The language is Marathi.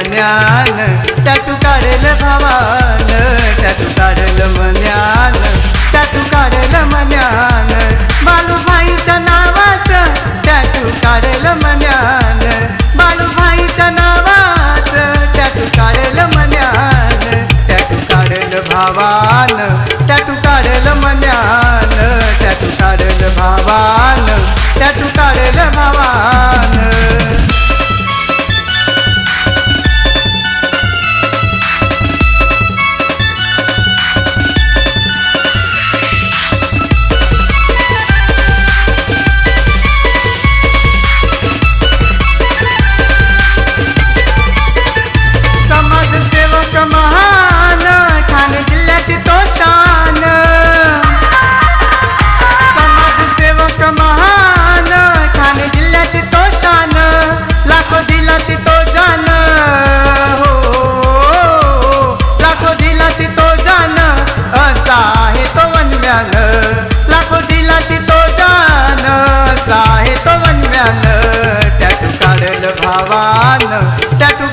मन्यान टॅटू काढेल भावान टॅटू काढेल मन्यान टॅटू काढेल मन्यान बाळूभाईच्या नावाचं टॅटू काढेल मन्यान बाळूभाईच्या नावाचं टॅटू काढेल मन्यान टॅटू काढेल भावान टॅटू काढेल मन्यान टॅटू काढेल भावान टॅटू काढेल भावान लाखो दिलाची तो जान आहे तो वनम्यान टॅटू काढेल भावान टॅटू